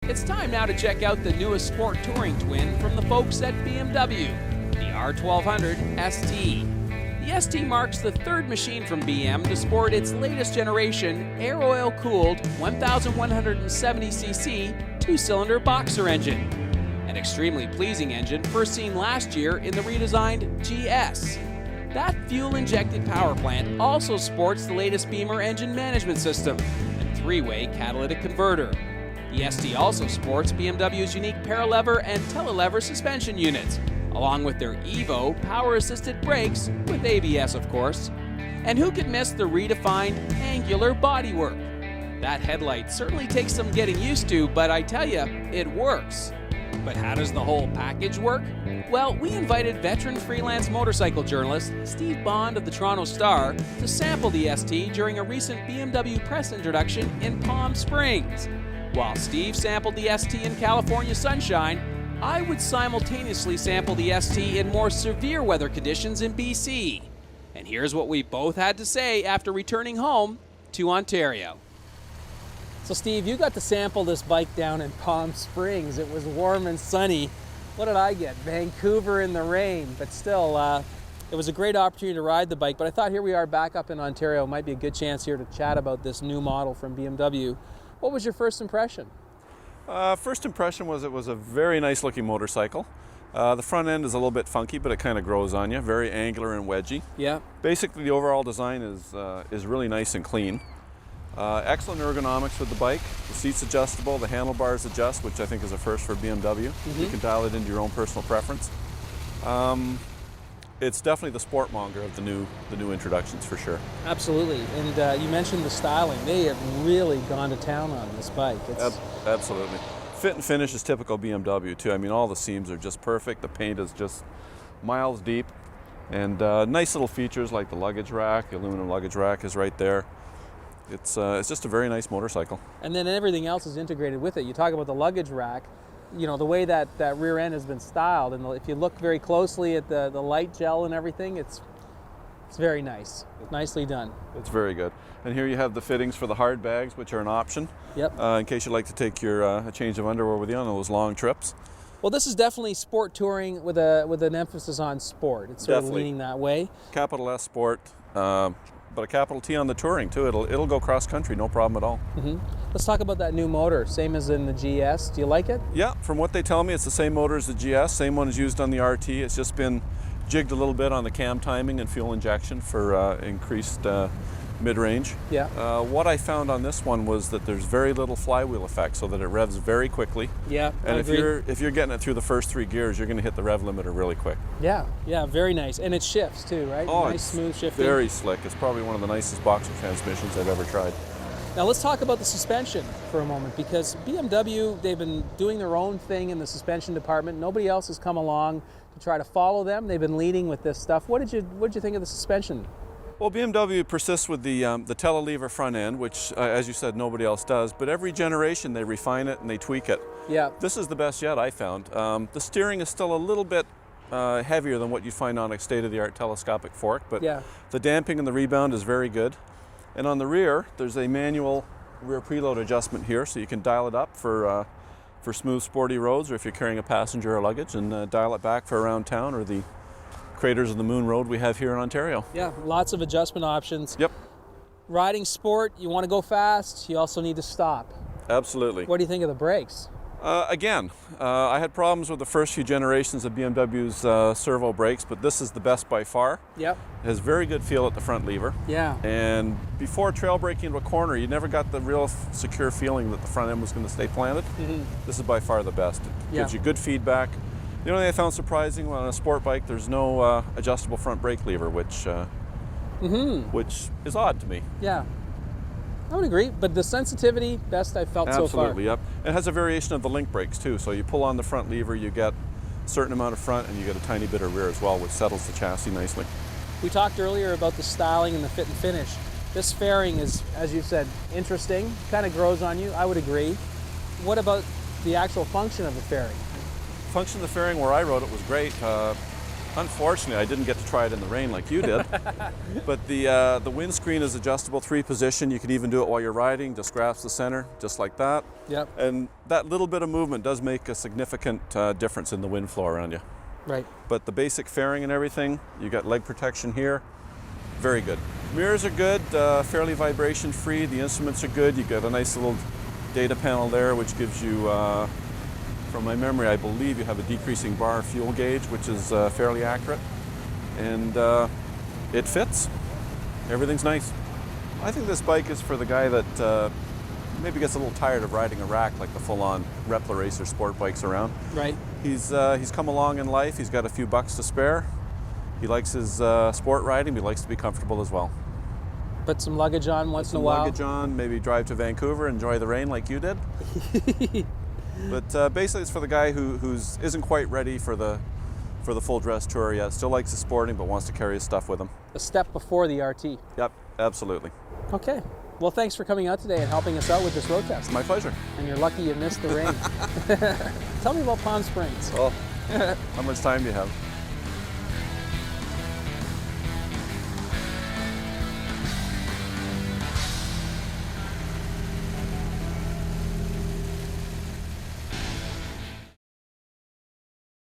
It's time now to check out the newest sport touring twin from the folks at BMW, the R1200St. The ST marks the third machine from BM to sport its latest generation air oil cooled 1170cc two-cylinder boxer engine. An extremely pleasing engine first seen last year in the redesigned GS. That fuel-injected power plant also sports the latest Beamer engine management system and three-way catalytic converter. The ST also sports BMW's unique paralever and telelever suspension units, along with their Evo power-assisted brakes with ABS, of course. And who could miss the redefined angular bodywork? That headlight certainly takes some getting used to, but I tell you, it works. But how does the whole package work? Well, we invited veteran freelance motorcycle journalist Steve Bond of the Toronto Star to sample the ST during a recent BMW press introduction in Palm Springs. While Steve sampled the ST in California sunshine, I would simultaneously sample the ST in more severe weather conditions in BC. And here's what we both had to say after returning home to Ontario. So Steve, you got to sample this bike down in Palm Springs. It was warm and sunny. What did I get? Vancouver in the rain. But still, it was a great opportunity to ride the bike. But I thought here we are back up in Ontario. Might be a good chance here to chat about this new model from BMW. What was your first impression? First impression was it was a very nice looking motorcycle. The front end is a little bit funky, but it kind of grows on you. Very angular and wedgy. Yeah. Basically, the overall design is really nice and clean. Excellent ergonomics with the bike. The seat's adjustable, the handlebars adjust, which I think is a first for BMW. You can dial it into your own personal preference. It's definitely the sport monger of the new introductions for sure. Absolutely, and you mentioned the styling. They have really gone to town on this bike. Absolutely. Fit and finish is typical BMW too. I mean, all the seams are just perfect. The paint is just miles deep, and nice little features like the luggage rack. The aluminum luggage rack is right there. It's just a very nice motorcycle. And then everything else is integrated with it. You talk about the luggage rack. You know, the way that rear end has been styled, and if you look very closely at the light gel and everything, it's very nice. Nicely done. It's very good. And here you have the fittings for the hard bags, which are an option. Yep. In case you'd like to take your a change of underwear with you on those long trips. Well, this is definitely sport touring with an emphasis on sport. It's sort of leaning that way. Capital S Sport, but a capital T on the touring too. It'll go cross country, no problem at all. Let's talk about that new motor, same as in the GS. Do you like it? Yeah, from what they tell me, it's the same motor as the GS, same one is used on the RT. It's just been jigged a little bit on the cam timing and fuel injection for increased mid-range. Yeah. What I found on this one was that there's very little flywheel effect, so that it revs very quickly. Yeah, and I agree. if you're getting it through the first 3 gears, you're going to hit the rev limiter really quick. Yeah, very nice, and it shifts too, right? Oh, nice it's smooth shifting. Very slick. It's probably one of the nicest boxer transmissions I've ever tried. Now let's talk about the suspension for a moment, because BMW, they've been doing their own thing in the suspension department. Nobody else has come along to try to follow them. They've been leading with this stuff. What did you think of the suspension? Well, BMW persists with the telelever front end, which, as you said, nobody else does. But every generation they refine it and they tweak it. Yeah. This is the best yet, I found. The steering is still a little bit heavier than what you find on a state-of-the-art telescopic fork, but the damping and the rebound is very good. And on the rear, there's a manual rear preload adjustment here, so you can dial it up for smooth, sporty roads, or if you're carrying a passenger or luggage, and dial it back for around town or the Craters of the Moon road we have here in Ontario. Yeah, lots of adjustment options. Yep. Riding sport, you want to go fast, you also need to stop. Absolutely. What do you think of the brakes? Again, I had problems with the first few generations of BMW's servo brakes, but this is the best by far. Yep. It has very good feel at the front lever. Yeah. And before trail braking into a corner, you never got the real secure feeling that the front end was going to stay planted. This is by far the best. It gives you good feedback. The only thing I found surprising on a sport bike, there's no adjustable front brake lever, which is odd to me. Yeah. I would agree, but the sensitivity, best I've felt so far. Absolutely, yep. It has a variation of the link brakes too, so you pull on the front lever, you get a certain amount of front, and you get a tiny bit of rear as well, which settles the chassis nicely. We talked earlier about the styling and the fit and finish. This fairing is, as you said, interesting, kind of grows on you, I would agree. What about the actual function of the fairing? Function of the fairing where I rode it was great. Unfortunately, I didn't get to try it in the rain like you did. But the windscreen is adjustable 3-position. You can even do it while you're riding. Just grasp the center, just like that. Yep. And that little bit of movement does make a significant difference in the wind flow around you. Right. But the basic fairing and everything, you got leg protection here, very good. Mirrors are good, fairly vibration free. The instruments are good. You got a nice little data panel there, which gives you, from my memory, I believe you have a decreasing bar fuel gauge, which is fairly accurate. And it fits. Everything's nice. I think this bike is for the guy that maybe gets a little tired of riding a rack like the full-on Repla Racer sport bikes around. Right. He's come along in life. He's got a few bucks to spare. He likes his sport riding, but he likes to be comfortable as well. Put some luggage on once in a while. Luggage on, maybe drive to Vancouver, enjoy the rain like you did. But basically it's for the guy who isn't quite ready for the full dress tour yet. Still likes the sporting, but wants to carry his stuff with him. A step before the RT. Yep, absolutely. Okay. Well, thanks for coming out today and helping us out with this road test. My pleasure. And you're lucky you missed the rain. Tell me about Palm Springs. Well, how much time do you have?